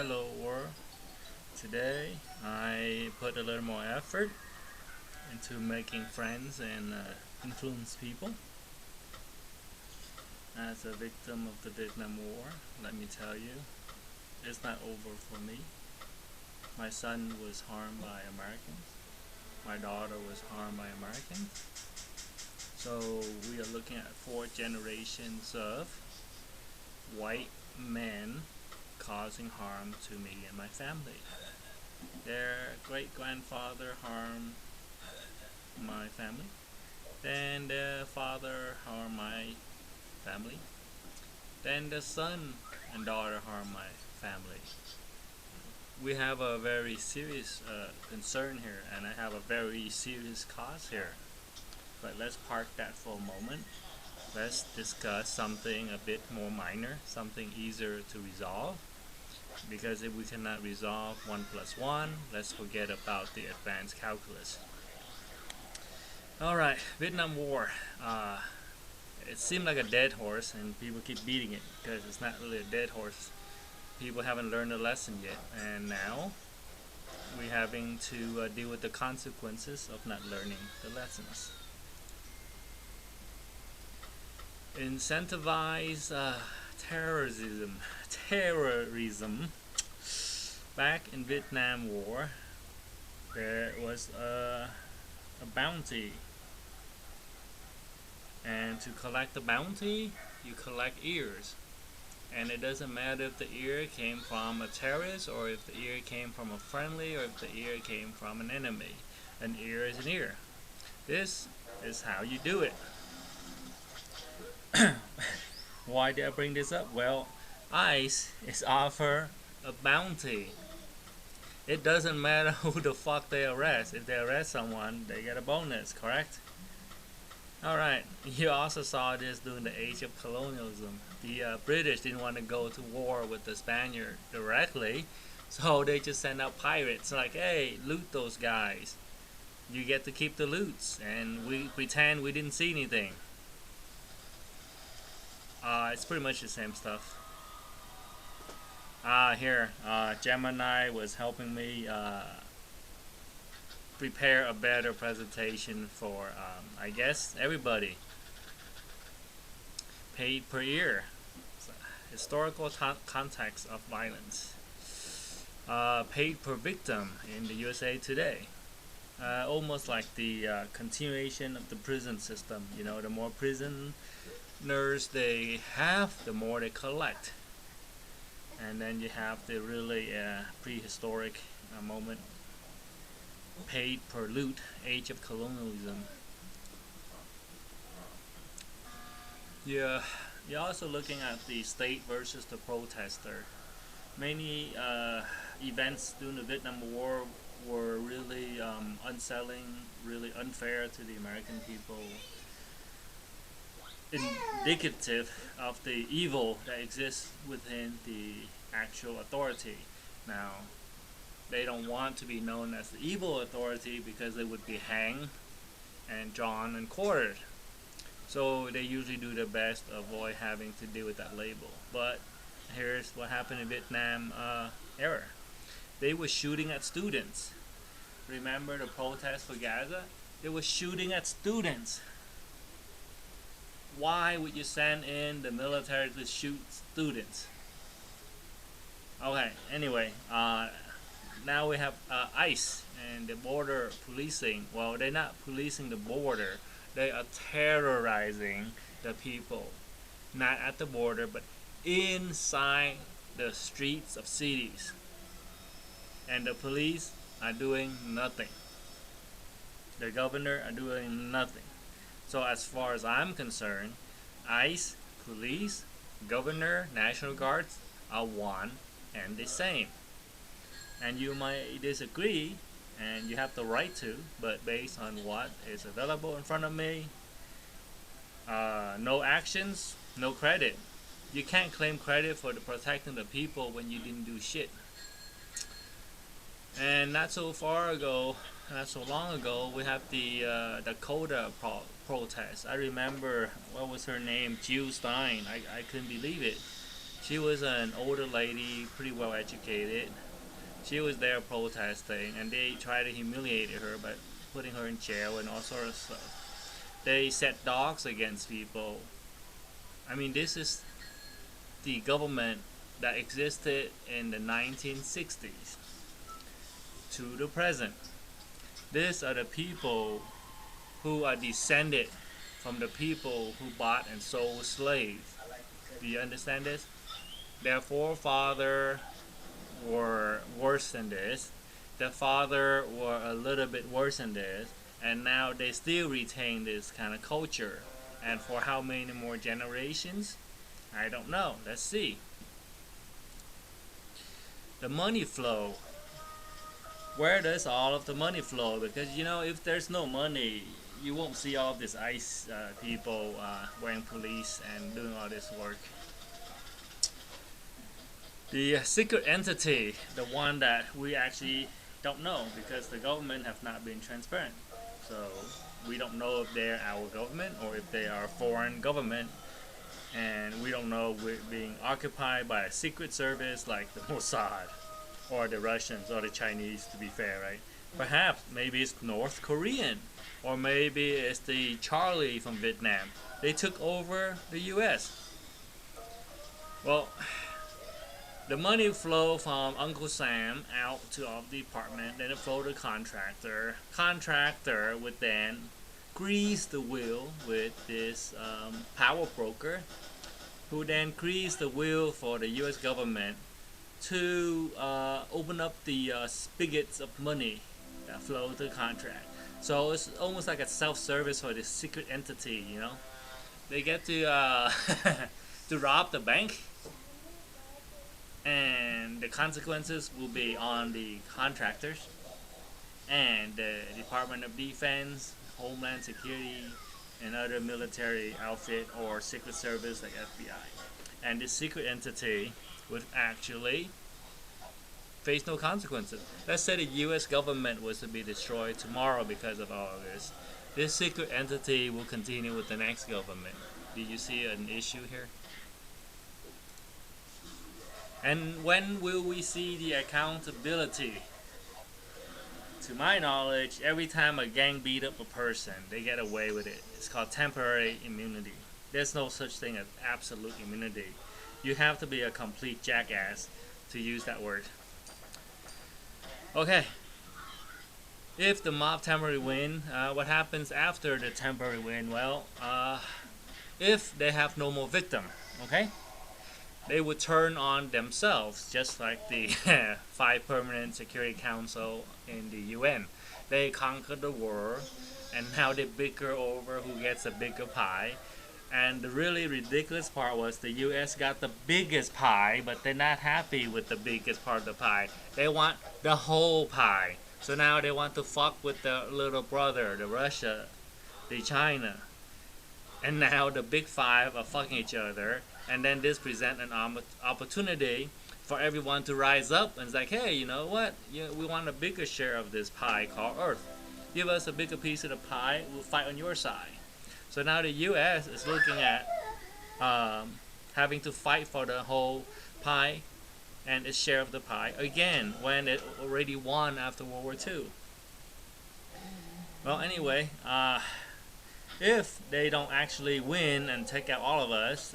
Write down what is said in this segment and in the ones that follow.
Hello world. Today I put a little more effort into making friends and influence people. As a victim of the Vietnam War, let me tell you, it's not over for me. My son was harmed by Americans. My daughter was harmed by Americans. So we are looking at 4 generations of white men causing harm to me and my family. Their great grandfather harmed my family. Then the father harmed my family. Then the son and daughter harmed my family. We have a very serious concern here, and I have a very serious cause here. But let's park that for a moment. Let's discuss something a bit more minor, something easier to resolve. Because if we cannot resolve 1 plus 1, let's forget about the advanced calculus. Alright, Vietnam War. It seemed like a dead horse and people keep beating it because it's not really a dead horse. People haven't learned a lesson yet, and now we're having to deal with the consequences of not learning the lessons. Incentivize terrorism. Back in Vietnam War, there was a bounty, and to collect the bounty, you collect ears. And it doesn't matter if the ear came from a terrorist, or if the ear came from a friendly, or if the ear came from an enemy. An ear is an ear. This is how you do it. Why did I bring this up? Well, ICE is offer a bounty. It doesn't matter who the fuck they arrest. If they arrest someone, they get a bonus, correct? Alright, you also saw this during the age of colonialism. The British didn't want to go to war with the Spaniard directly, so they just sent out pirates like, hey, loot those guys. You get to keep the loots, and we pretend we didn't see anything. It's pretty much the same stuff. Here, Gemini was helping me prepare a better presentation for, I guess, everybody. Paid per year. Historical context of violence. Paid per victim in the USA today. Almost like the continuation of the prison system. You know, the more prisoners they have, the more they collect. And then you have the really prehistoric moment. Paid per loot, age of colonialism. Yeah, you're also looking at the state versus the protester. Many events during the Vietnam War were really unsettling, really unfair to the American people, indicative of the evil that exists within the actual authority. Now, they don't want to be known as the evil authority because they would be hanged and drawn and quartered. So they usually do their best to avoid having to deal with that label. But here's what happened in Vietnam era. They were shooting at students. Remember the protest for Gaza? They were shooting at students. Why would you send in the military to shoot students? Okay, anyway, now we have ICE and the border policing. Well, they're not policing the border. They are terrorizing the people. Not at the border, but inside the streets of cities. And the police are doing nothing. The governor are doing nothing. So as far as I'm concerned, ICE, police, governor, National Guards are one and the same. And you might disagree, and you have the right to, but based on what is available in front of me, no actions, no credit. You can't claim credit for protecting the people when you didn't do shit. And not so long ago, we have the Dakota protest. I remember, what was her name? Jill Stein. I couldn't believe it. She was an older lady, pretty well educated. She was there protesting, and they tried to humiliate her by putting her in jail and all sorts of stuff. They set dogs against people. I mean, this is the government that existed in the 1960s to the present. These are the people who are descended from the people who bought and sold slaves. Do you understand this? Their forefathers were worse than this. The father were a little bit worse than this, and now they still retain this kind of culture. And for how many more generations? I don't know. Let's see. The money flow. Where does all of the money flow? Because you know, if there's no money, you won't see all of these ICE people wearing police and doing all this work. The secret entity, the one that we actually don't know because the government have not been transparent. So we don't know if they're our government or if they are foreign government, and we don't know if we're being occupied by a secret service like the Mossad or the Russians or the Chinese, to be fair, right? Perhaps maybe it's North Korean, or maybe it's the Charlie from Vietnam. They took over the US. Well, the money flow from Uncle Sam out to all the department, then it flow to contractor. Contractor would then grease the wheel with this power broker, who then grease the wheel for the U.S. government to open up the spigots of money that flow to the contract. So it's almost like a self-service for this secret entity, you know. They get to to rob the bank, and the consequences will be on the contractors and the Department of Defense, Homeland Security, and other military outfit or secret service like FBI. And this secret entity would actually face no consequences. Let's say the US government was to be destroyed tomorrow because of all of this. This secret entity will continue with the next government. Do you see an issue here? And when will we see the accountability? To my knowledge, every time a gang beat up a person, they get away with it. It's called temporary immunity. There's no such thing as absolute immunity. You have to be a complete jackass to use that word. Okay. If the mob temporarily win, what happens after the temporary win? Well, if they have no more victim, okay? They would turn on themselves, just like the 5 Permanent Security Council in the UN. They conquer the world, and now they bicker over who gets a bigger pie. And the really ridiculous part was the US got the biggest pie, but they're not happy with the biggest part of the pie. They want the whole pie. So now they want to fuck with the little brother, the Russia, the China. And now the big 5 are fucking each other. And then this presents an opportunity for everyone to rise up and it's like, hey, you know what? We want a bigger share of this pie called Earth. Give us a bigger piece of the pie, we'll fight on your side. So now the US is looking at having to fight for the whole pie and its share of the pie again when it already won after World War II. Well, anyway, if they don't actually win and take out all of us,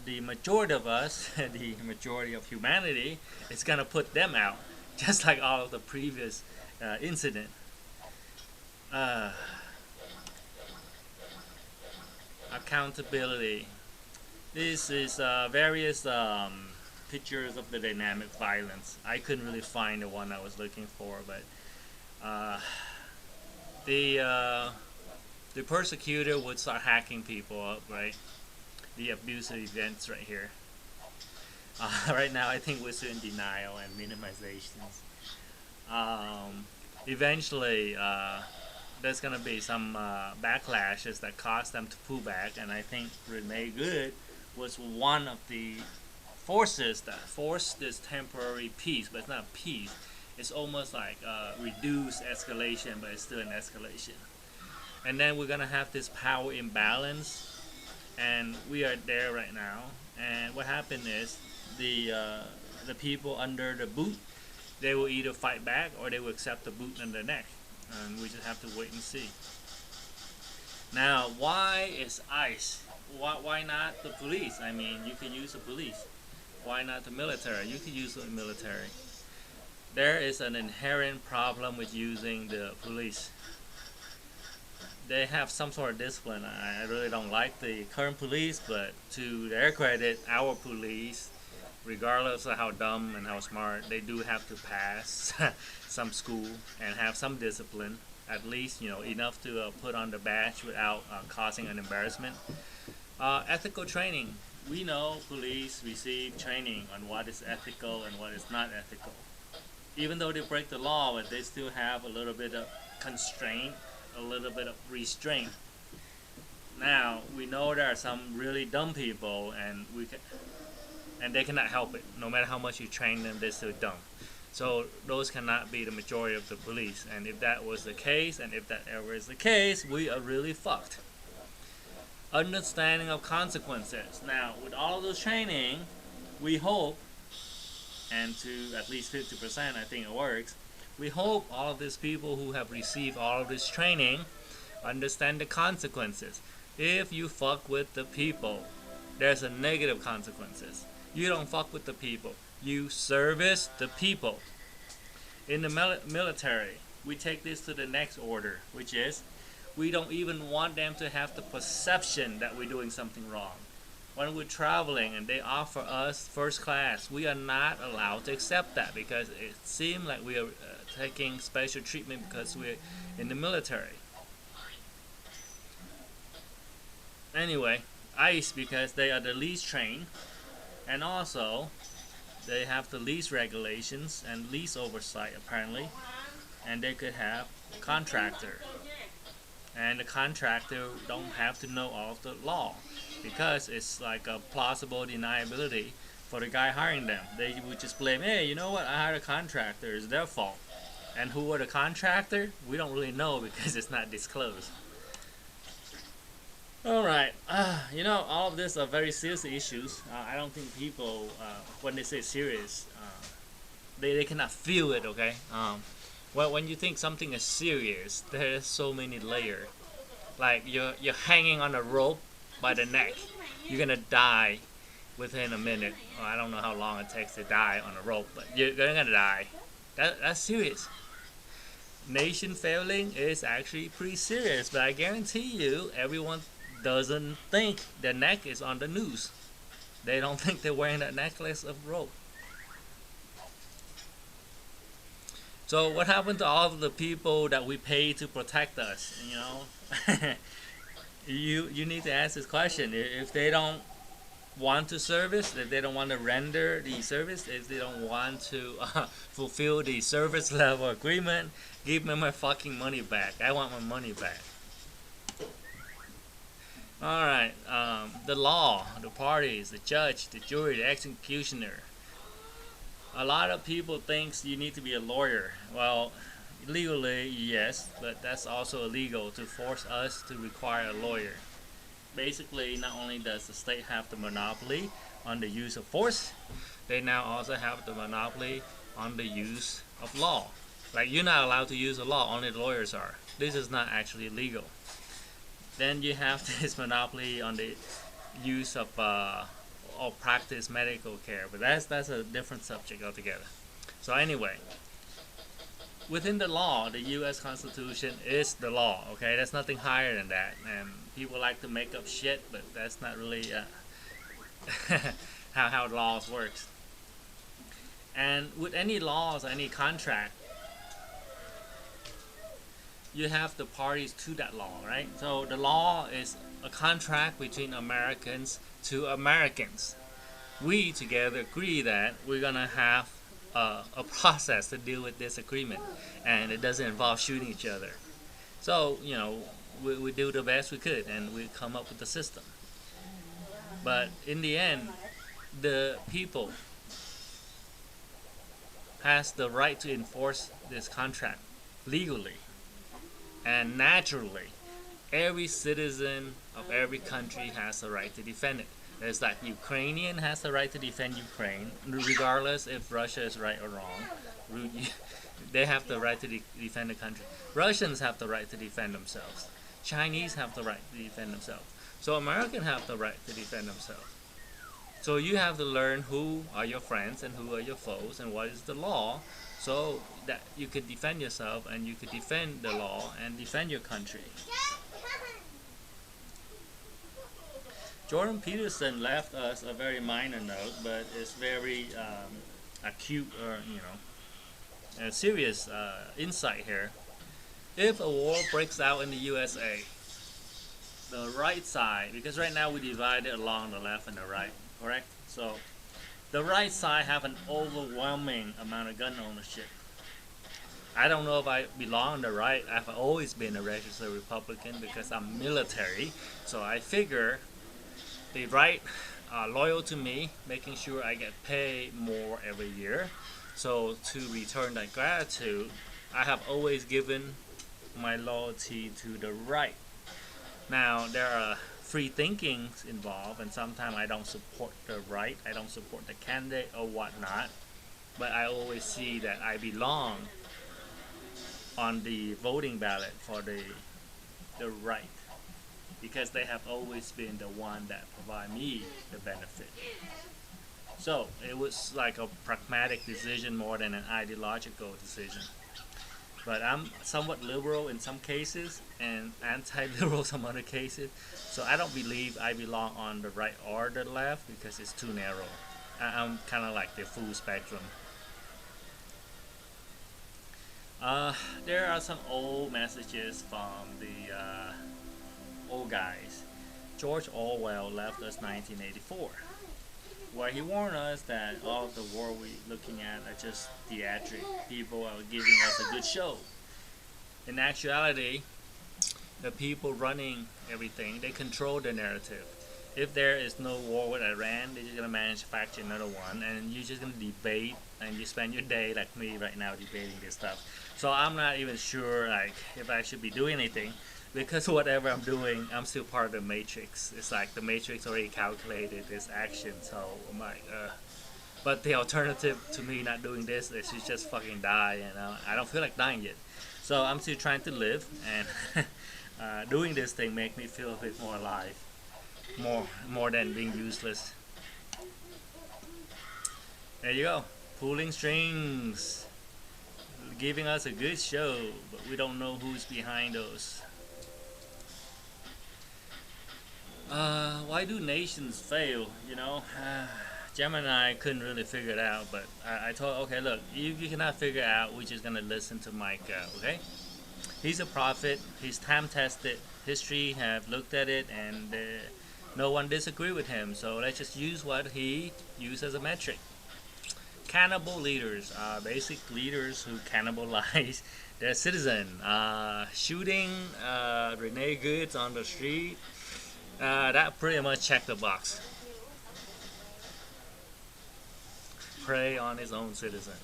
the majority of us, the majority of humanity, is going to put them out, just like all of the previous incident. Accountability. This is various pictures of the dynamic violence. I couldn't really find the one I was looking for, but the persecutor would start hacking people up, right? The abusive events right here. Right now, I think we're still in denial and minimizations. Eventually, there's gonna be some backlashes that cause them to pull back, and I think Rene Good was one of the forces that forced this temporary peace, but it's not peace. It's almost like reduced escalation, but it's still an escalation. And then we're gonna have this power imbalance, and we are there right now. And what happened is the people under the boot, they will either fight back or they will accept the boot in their neck, and we just have to wait and see. Now, why is ICE? Why not the police? I mean, you can use the police. Why not the military? You can use the military. There is an inherent problem with using the police. They have some sort of discipline. I really don't like the current police, but to their credit, our police, regardless of how dumb and how smart, they do have to pass some school and have some discipline, at least enough to put on the badge without causing an embarrassment. Ethical training. We know police receive training on what is ethical and what is not ethical. Even though they break the law, but they still have a little bit of constraint, a little bit of restraint. Now we know there are some really dumb people, and they cannot help it. No matter how much you train them, they're still dumb. So those cannot be the majority of the police. And if that was the case, and if that ever is the case, we are really fucked. Understanding of consequences. Now, with all of this training, we hope, and to at least 50%, I think it works. We hope all of these people who have received all of this training understand the consequences. If you fuck with the people, there's a negative consequences. You don't fuck with the people. You service the people. In the military, we take this to the next order, which is we don't even want them to have the perception that we're doing something wrong. When we're traveling and they offer us first class, we are not allowed to accept that because it seems like we are taking special treatment because we're in the military. Anyway, ICE, because they are the least trained, and also they have the least regulations and least oversight apparently, and they could have a contractor. And the contractor don't have to know all of the law because it's like a plausible deniability for the guy hiring them. They would just blame, hey, you know what, I hired a contractor, it's their fault. And who are the contractor? We don't really know because it's not disclosed. Alright, all of this are very serious issues. I don't think people, when they say serious, they cannot feel it, okay? Well, when you think something is serious, there's so many layers. Like you're hanging on a rope by the neck. You're gonna die within a minute. Well, I don't know how long it takes to die on a rope, but you're gonna die. That's serious. Nation failing is actually pretty serious, but I guarantee you, everyone doesn't think their neck is on the noose. They don't think they're wearing that necklace of rope. So what happened to all of the people that we pay to protect us? You need to ask this question. If they don't want to service, if they don't want to render the service, if they don't want to fulfill the service level agreement, give me my fucking money back. I want my money back. Alright, the law, the parties, the judge, the jury, the executioner. A lot of people think you need to be a lawyer. Well, legally, yes, but that's also illegal to force us to require a lawyer. Basically, not only does the state have the monopoly on the use of force, they now also have the monopoly on the use of law. Like, you're not allowed to use the law, only the lawyers are. This is not actually legal. Then you have this monopoly on the use of or practice medical care, but that's a different subject altogether. So anyway, within the law, the U.S. Constitution is the law. Okay, there's nothing higher than that, and people like to make up shit, but that's not really how laws works. And with any laws, any contract, you have the parties to that law, right? So the law is a contract between Americans to Americans. We together agree that we're gonna have a process to deal with this agreement, and it doesn't involve shooting each other. So we do the best we could, and we come up with the system. But in the end, the people has the right to enforce this contract legally and naturally. Every citizen of every country has the right to defend it. It's like Ukrainian has the right to defend Ukraine, regardless if Russia is right or wrong. They have the right to defend the country. Russians have the right to defend themselves. Chinese have the right to defend themselves. So Americans have the right to defend themselves. So you have to learn who are your friends and who are your foes and what is the law, so that you could defend yourself and you could defend the law and defend your country. Jordan Peterson left us a very minor note, but it's very acute, or a serious insight here. If a war breaks out in the USA, the right side, because right now we divide it along the left and the right, correct? So the right side have an overwhelming amount of gun ownership. I don't know if I belong on the right. I've always been a registered Republican because I'm military. So I figure the right are loyal to me, making sure I get paid more every year. So to return that gratitude, I have always given my loyalty to the right. Now, there are free thinkings involved, and sometimes I don't support the right, I don't support the candidate or whatnot, but I always see that I belong on the voting ballot for the right, because they have always been the one that provide me the benefit. So it was like a pragmatic decision more than an ideological decision. But I'm somewhat liberal in some cases and anti-liberal some other cases. So I don't believe I belong on the right or the left because it's too narrow. I'm kind of like the full spectrum. There are some old messages from the old guys. George Orwell left us 1984, where he warned us that all of the war we're looking at are just theatric. People are giving us a good show. In actuality, the people running everything, they control the narrative. If there is no war with Iran, they're just going to manufacture another one, and you're just going to debate, and you spend your day like me right now debating this stuff. So I'm not even sure like if I should be doing anything, because whatever I'm doing, I'm still part of the matrix. It's like the matrix already calculated this action, so I'm like, but the alternative to me not doing this is to just fucking die, and I don't feel like dying yet. So I'm still trying to live, and doing this thing make me feel a bit more alive, more than being useless. There you go, pulling strings, giving us a good show, but we don't know who's behind those. Why do nations fail? Gemini couldn't really figure it out, but I told, okay, look, you cannot figure it out, we're just gonna listen to Micah, okay? He's a prophet, he's time tested, history have looked at it, and no one disagree with him, so let's just use what he used as a metric. Cannibal leaders are basic leaders who cannibalize their citizen. Shooting Renee Goods on the street, that pretty much checked the box. Prey on his own citizen.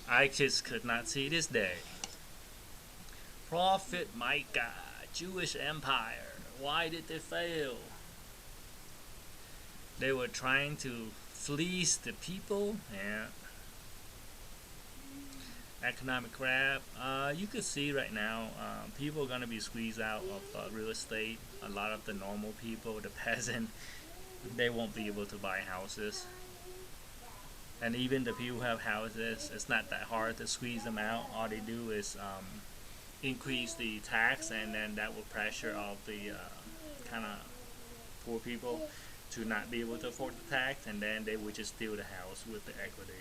I just could not see this day. Prophet Micah, Jewish Empire, why did they fail? They were trying to fleece the people. Yeah. Economic grab. You could see right now, people are gonna be squeezed out of real estate. A lot of the normal people, the peasant, they won't be able to buy houses. And even the people who have houses, it's not that hard to squeeze them out. All they do is increase the tax, and then that will pressure all the kind of poor people to not be able to afford the tax, and then they would just steal the house with the equity.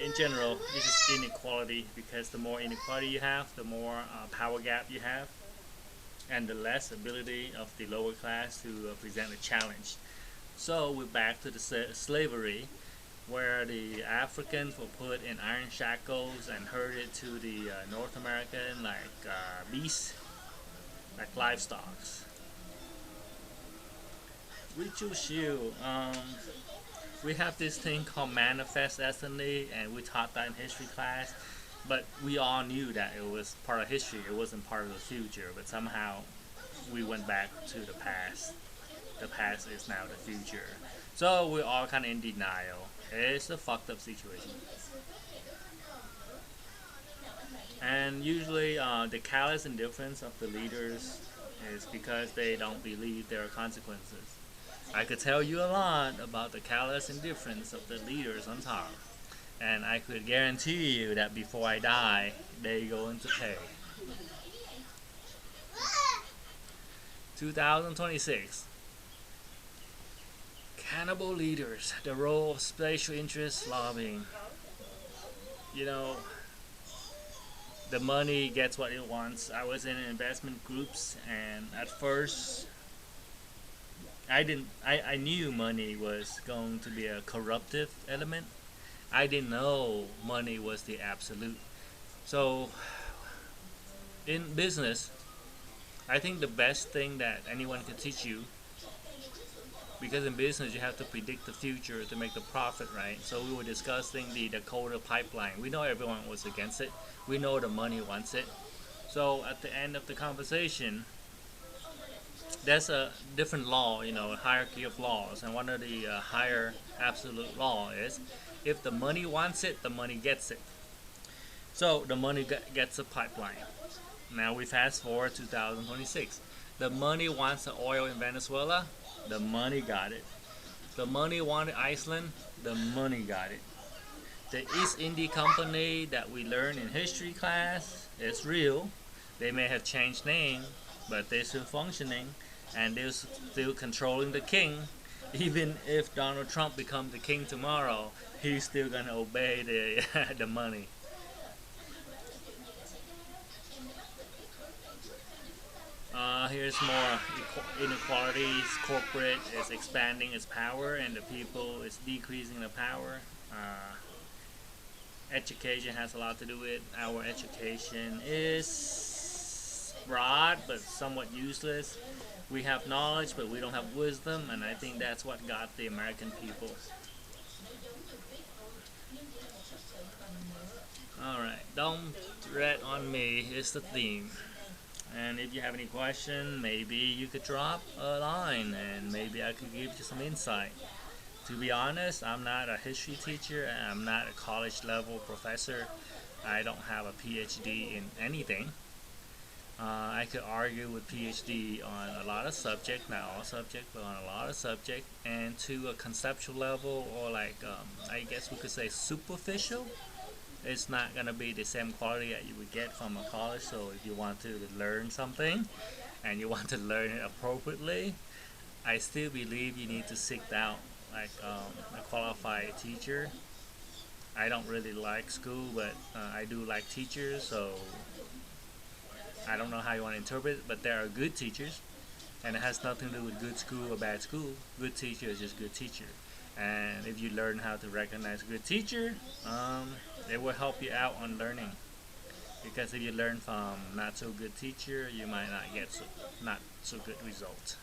In general, it's just inequality, because the more inequality you have, the more power gap you have, and the less ability of the lower class to present a challenge. So we're back to the slavery, where the Africans were put in iron shackles and herded to the North American like beasts, like livestock. Ritual shield. We have this thing called manifest destiny, and we taught that in history class, but we all knew that it was part of history, it wasn't part of the future, but somehow we went back to the past. the past is now the future. So we're all kind of in denial. It's a fucked up situation. And usually the callous indifference of the leaders is because they don't believe there are consequences. I could tell you a lot about the callous indifference of the leaders on top. And I could guarantee you that before I die, they go into pay. 2026. Cannibal leaders, the role of special interest lobbying. You know, the money gets what it wants. I was in investment groups, and at first, I didn't. I knew money was going to be a corruptive element. I didn't know money was the absolute. So, in business, I think the best thing that anyone can teach you, because in business you have to predict the future to make the profit, right? So we were discussing the Dakota pipeline. We know everyone was against it. We know the money wants it. So at the end of the conversation, there's a different law, a hierarchy of laws, and one of the higher absolute law is if the money wants it, the money gets it. So the money gets a pipeline. Now we fast forward 2026. The money wants the oil in Venezuela, the money got it. The money wanted Iceland, the money got it. The East India Company that we learned in history class is real. They may have changed name, but they're still functioning and they're still controlling the king. Even if Donald Trump becomes the king tomorrow, he's still gonna obey the money. Here's more inequalities. Corporate is expanding its power, and the people is decreasing the power. Education has a lot to do with it. Our education is broad but somewhat useless. We have knowledge, but we don't have wisdom, and I think that's what got the American people. Alright, don't rat on me is the theme. And if you have any question, maybe you could drop a line and maybe I could give you some insight. To be honest, I'm not a history teacher, I'm not a college level professor. I don't have a PhD in anything. I could argue with PhD on a lot of subjects, not all subjects, but on a lot of subjects, and to a conceptual level, or like I guess we could say superficial. It's not gonna be the same quality that you would get from a college. So if you want to learn something and you want to learn it appropriately, I still believe you need to seek out like a qualified teacher. I don't really like school, but I do like teachers, so I don't know how you want to interpret it, but there are good teachers, and it has nothing to do with good school or bad school. Good teacher is just good teacher, and if you learn how to recognize a good teacher, it will help you out on learning. Because if you learn from not so good teacher, you might not get not so good results.